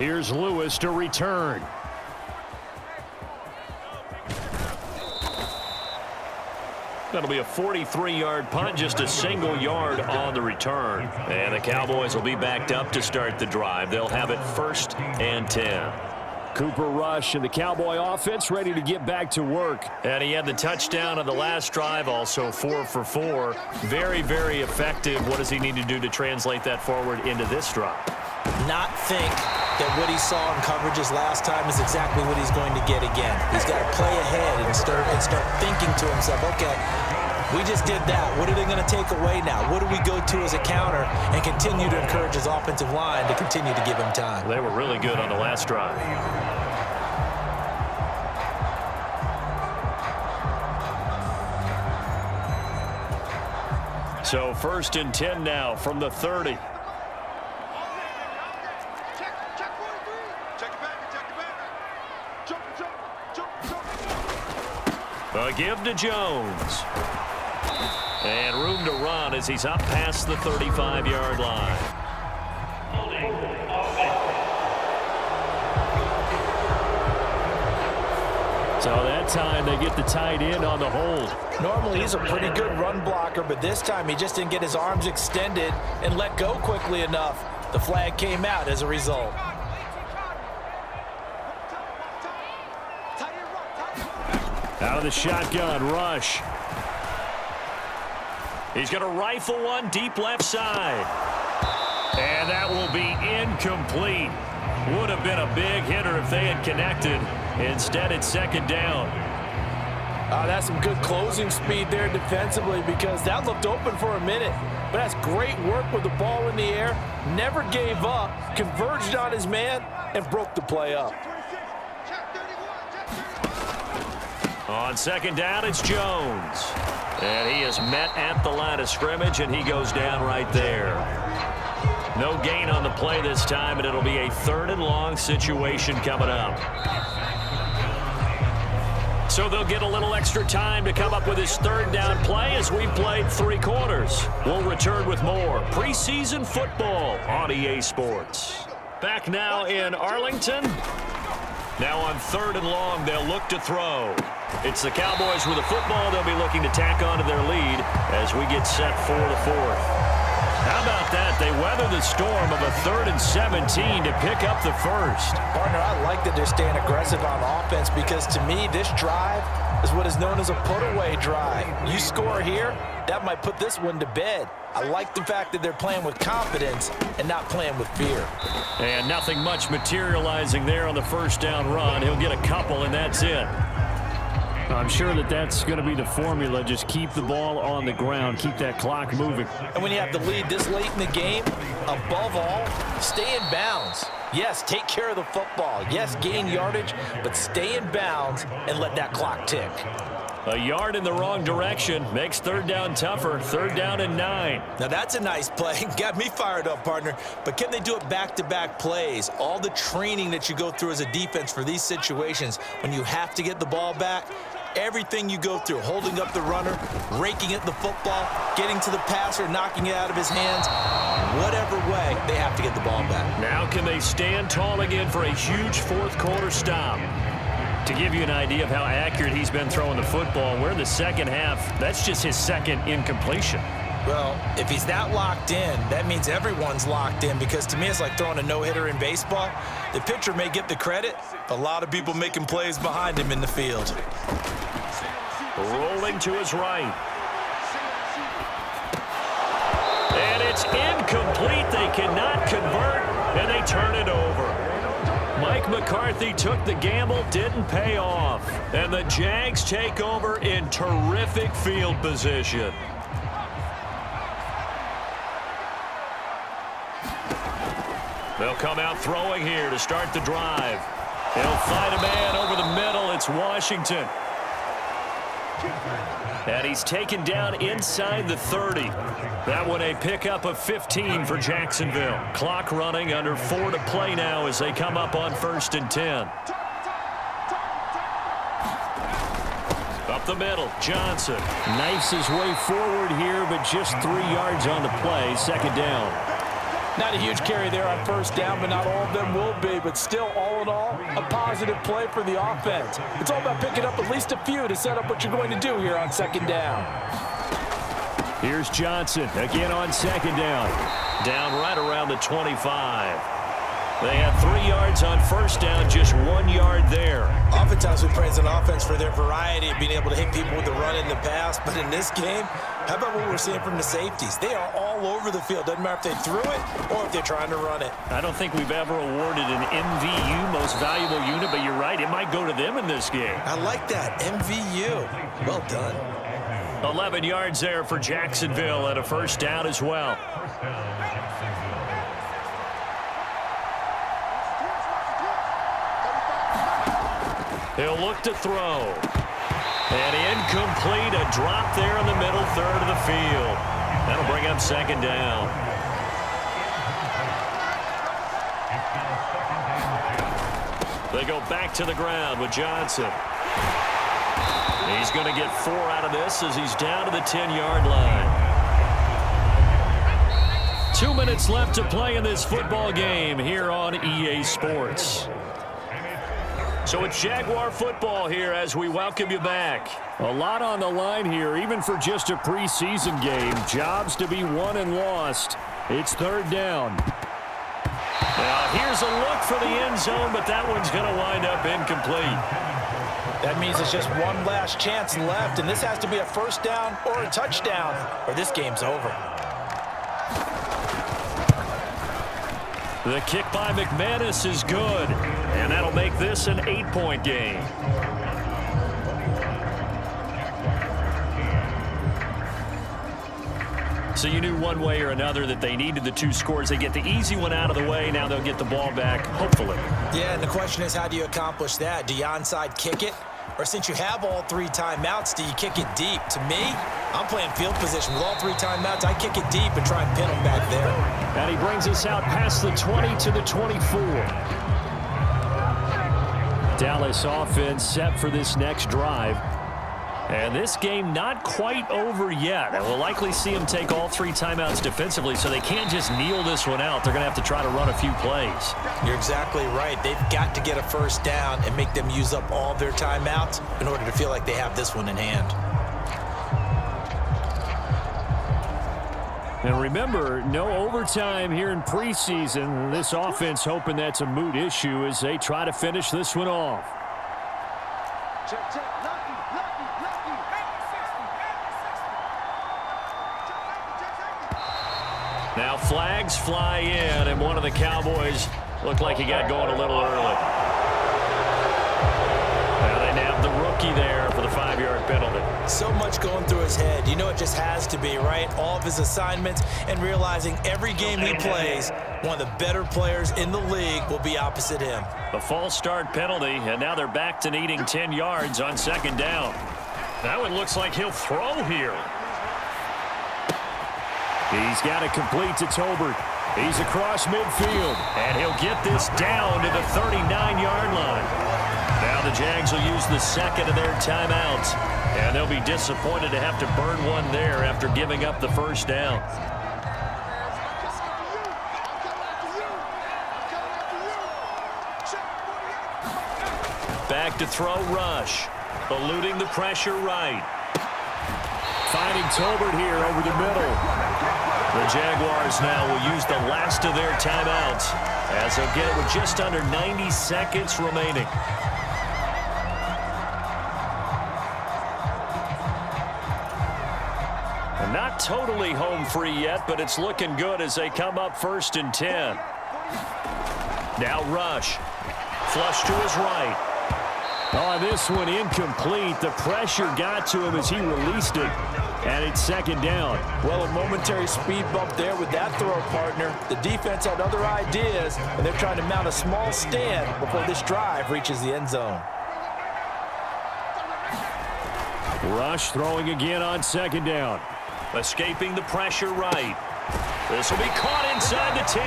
Here's Lewis to return. That'll be a 43-yard punt, just a single yard on the return. And the Cowboys will be backed up to start the drive. They'll have it 1st and 10. Cooper Rush and the Cowboy offense ready to get back to work. And he had the touchdown on the last drive, also 4 for 4. Very, very effective. What does he need to do to translate that forward into this drive? Not think that what he saw in coverages last time is exactly what he's going to get again. He's got to play ahead and start thinking to himself, okay, we just did that. What are they going to take away now? What do we go to as a counter? And continue to encourage his offensive line to continue to give him time. They were really good on the last drive. So 1st and 10 now from the 30. A give to Jones. And room to run as he's up past the 35-yard line. So that time they get the tight end on the hold. Normally he's a pretty good run blocker, but this time he just didn't get his arms extended and let go quickly enough. The flag came out as a result. Out of the shotgun, Rush. He's going to rifle one deep left side. And that will be incomplete. Would have been a big hitter if they had connected. Instead, it's 2nd down. That's some good closing speed there defensively, because that looked open for a minute. But that's great work with the ball in the air. Never gave up, converged on his man, and broke the play up. On 2nd down, it's Jones. And he is met at the line of scrimmage, and he goes down right there. No gain on the play this time, and it'll be a 3rd and long situation coming up. So they'll get a little extra time to come up with his 3rd down play as we've played 3 quarters. We'll return with more preseason football on EA Sports. Back now in Arlington. Now on 3rd and long, they'll look to throw. It's the Cowboys with the football. They'll be looking to tack onto their lead as we get set for the 4th. How about that? They weather the storm of a 3rd and 17 to pick up the 1st. Partner, I like that they're staying aggressive on offense, because to me, this drive is what is known as a put-away drive. You score here, that might put this one to bed. I like the fact that they're playing with confidence and not playing with fear. And nothing much materializing there on the 1st down run. He'll get a couple, and that's it. I'm sure that that's going to be the formula. Just keep the ball on the ground. Keep that clock moving. And when you have the lead this late in the game, above all, stay in bounds. Yes, take care of the football. Yes, gain yardage, but stay in bounds and let that clock tick. A yard in the wrong direction makes 3rd down tougher. 3rd down and 9. Now that's a nice play. Got me fired up, partner. But can they do it back-to-back plays? All the training that you go through as a defense for these situations, when you have to get the ball back, everything you go through, holding up the runner, raking at the football, getting to the passer, knocking it out of his hands, whatever way, they have to get the ball back. Now can they stand tall again for a huge 4th quarter stop? To give you an idea of how accurate he's been throwing the football, we're in the 2nd half. That's just his 2nd incompletion. Well, if he's that locked in, that means everyone's locked in, because to me it's like throwing a no-hitter in baseball. The pitcher may get the credit, but a lot of people making plays behind him in the field. Rolling to his right. And it's incomplete. They cannot convert, and they turn it over. Mike McCarthy took the gamble, didn't pay off. And the Jags take over in terrific field position. They'll come out throwing here to start the drive. They'll find a man over the middle. It's Washington. And he's taken down inside the 30. That one a pickup of 15 for Jacksonville. Clock running, under 4 to play now as they come up on 1st and 10. Up the middle, Johnson. Knifes his way forward here, but just 3 yards on the play. 2nd down. Not a huge carry there on first down, but not all of them will be. But still, all in all, a positive play for the offense. It's all about picking up at least a few to set up what you're going to do here on second down. Here's Johnson again on second down. Down right around the 25. They had 3 yards on first down, just 1 yard there. Oftentimes we praise an offense for their variety of being able to hit people with the run in the pass. But in this game, how about what we're seeing from the safeties? They are all over the field. Doesn't matter if they threw it or if they're trying to run it. I don't think we've ever awarded an MVU, most valuable unit, but you're right. It might go to them in this game. I like that. MVU. Well done. 11 yards there for Jacksonville and a first down as well. He'll look to throw. And incomplete, a drop there in the middle third of the field. That'll bring up second down. They go back to the ground with Johnson. He's going to get 4 out of this as he's down to the 10-yard line. 2 minutes left to play in this football game here on EA Sports. So it's Jaguar football here as we welcome you back. A lot on the line here, even for just a preseason game. Jobs to be won and lost. It's third down. Now here's a look for the end zone, but that one's going to wind up incomplete. That means it's just one last chance left, and this has to be a first down or a touchdown, or this game's over. The kick by McManus is good, and that'll make this an 8-point game. So you knew one way or another that they needed the 2 scores. They get the easy one out of the way. Now they'll get the ball back, hopefully. Yeah, and the question is, how do you accomplish that? Do you onside kick it? Or since you have all 3 timeouts, do you kick it deep? To me, I'm playing field position with all 3 timeouts. I kick it deep and try and pin them back there. And he brings us out past the 20 to the 24. Dallas offense set for this next drive. And this game not quite over yet. And we'll likely see them take all 3 timeouts defensively, so they can't just kneel this one out. They're going to have to try to run a few plays. You're exactly right. They've got to get a first down and make them use up all their timeouts in order to feel like they have this one in hand. And remember, no overtime here in preseason. This offense hoping that's a moot issue as they try to finish this one off. Now flags fly in, and one of the Cowboys looked like he got going a little early. Now they nabbed the rookie there for the 5-yard penalty. So much going through his head. You know it just has to be, right? All of his assignments and realizing every game he plays, one of the better players in the league will be opposite him. A false start penalty, and now they're back to needing 10 yards on second down. That one looks like he'll throw here. He's got it complete to Tolbert. He's across midfield, and he'll get this down to the 39-yard line. Now the Jags will use the second of their timeouts, and they'll be disappointed to have to burn one there after giving up the first down. Back to throw Rush, eluding the pressure right. Finding Tolbert here over the middle. The Jaguars now will use the last of their timeouts as they'll get it with just under 90 seconds remaining. And not totally home free yet, but it's looking good as they come up 1st and 10. Now Rush. Flush to his right. Oh, this one incomplete. The pressure got to him as he released it. And it's second down. Well, a momentary speed bump there with that throw, partner. The defense had other ideas, and they're trying to mount a small stand before this drive reaches the end zone. Rush throwing again on second down. Escaping the pressure right. This will be caught inside the 10.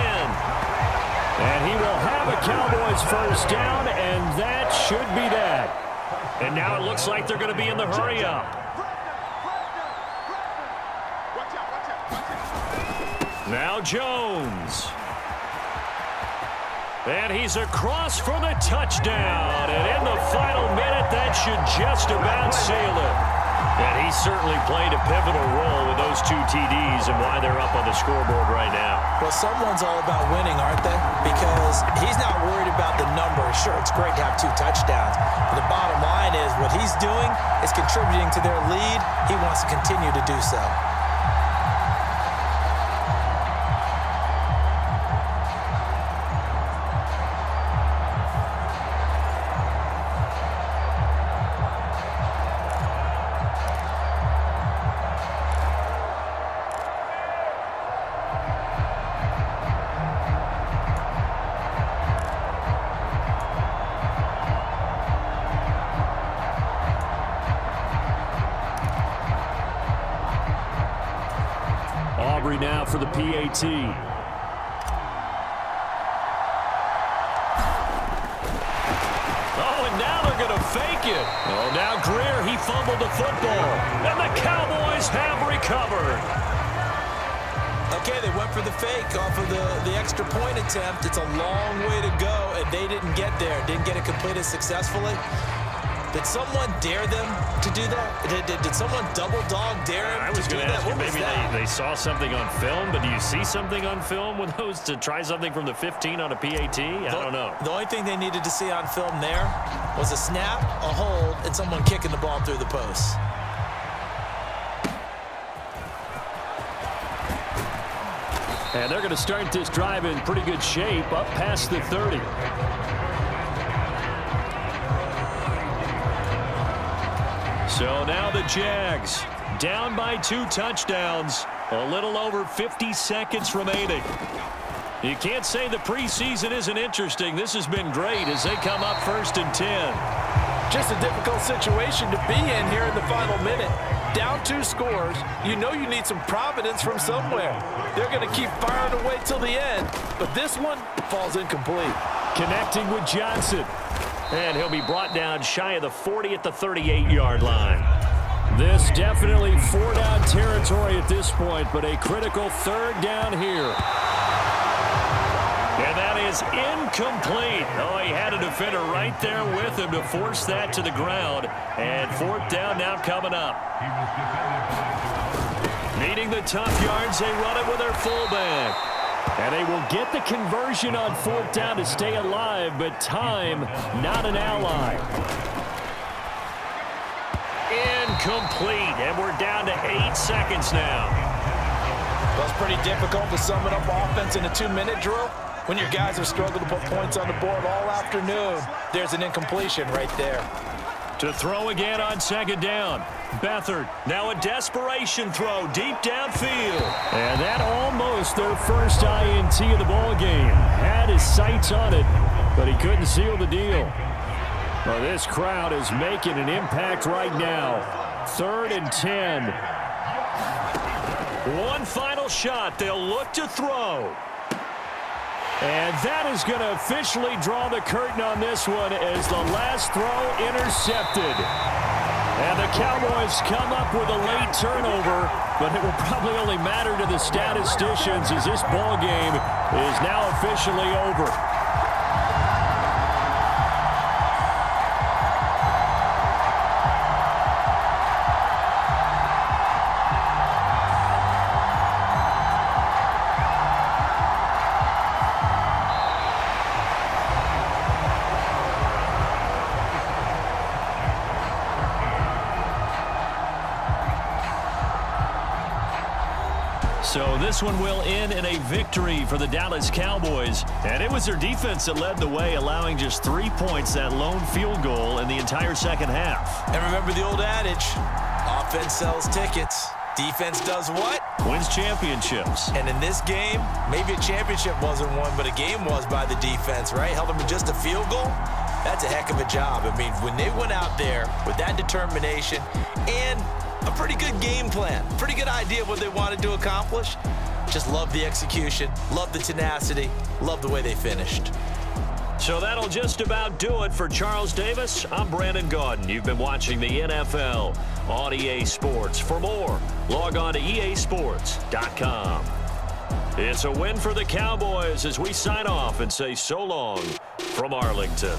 And he will have a Cowboys first down, and that should be that. And now it looks like they're going to be in the hurry-up. Now Jones. And he's across for the touchdown. And in the final minute, that should just about seal it. And he certainly played a pivotal role with those 2 TDs and why they're up on the scoreboard right now. Well, someone's all about winning, aren't they? Because he's not worried about the number. Sure, it's great to have 2 touchdowns. But the bottom line is what he's doing is contributing to their lead. He wants to continue to do so. Now for the PAT. Oh, and now they're going to fake it. Oh, now Greer, he fumbled the football. And the Cowboys have recovered. Okay, they went for the fake off of the extra point attempt. It's a long way to go, and they didn't get there. Didn't get it completed successfully. Did someone dare them to do that? Did someone double dog dare them I was to do going to that? ask you, What was maybe that? they saw something on film, but do you see something on film with those to try something from the 15 on a PAT? I don't know. The only thing they needed to see on film there was a snap, a hold, and someone kicking the ball through the post. And they're going to start this drive in pretty good shape, up past the 30. So now the Jags down by 2 touchdowns. A little over 50 seconds remaining. You can't say the preseason isn't interesting. This has been great as they come up 1st and 10. Just a difficult situation to be in here in the final minute. Down 2 scores. You know you need some providence from somewhere. They're going to keep firing away till the end, but this one falls incomplete. Connecting with Johnson. And he'll be brought down shy of the 40 at the 38-yard line. This definitely 4-down territory at this point, but a critical 3rd down here. And that is incomplete. Oh, he had a defender right there with him to force that to the ground. And 4th down now coming up. Needing the tough yards, they run it with their fullback. And they will get the conversion on 4th down to stay alive, but time not an ally. Incomplete, and we're down to 8 seconds now. Well, it's pretty difficult to sum it up offense in a 2-minute drill when your guys have struggled to put points on the board all afternoon. There's an incompletion right there. To throw again on 2nd down. Beathard, now a desperation throw deep downfield. And that almost their first INT of the ball game. Had his sights on it, but he couldn't seal the deal. Well, this crowd is making an impact right now. 3rd and 10. One final shot. They'll look to throw. And that is going to officially draw the curtain on this one as the last throw intercepted. And the Cowboys come up with a late turnover, but it will probably only matter to the statisticians as this ball game is now officially over. So this one will end in a victory for the Dallas Cowboys. And it was their defense that led the way, allowing just 3 points, that lone field goal in the entire second half. And remember the old adage, offense sells tickets. Defense does what? Wins championships. And in this game, maybe a championship wasn't won, but a game was by the defense, right? Held them to just a field goal. That's a heck of a job. I mean, when they went out there with that determination and a pretty good game plan, pretty good idea of what they wanted to accomplish, just love the execution, love the tenacity, love the way they finished. So that'll just about do it for Charles Davis. I'm Brandon Gaudin. You've been watching the NFL on EA Sports. For more, log on to easports.com. It's a win for the Cowboys as we sign off and say so long from Arlington.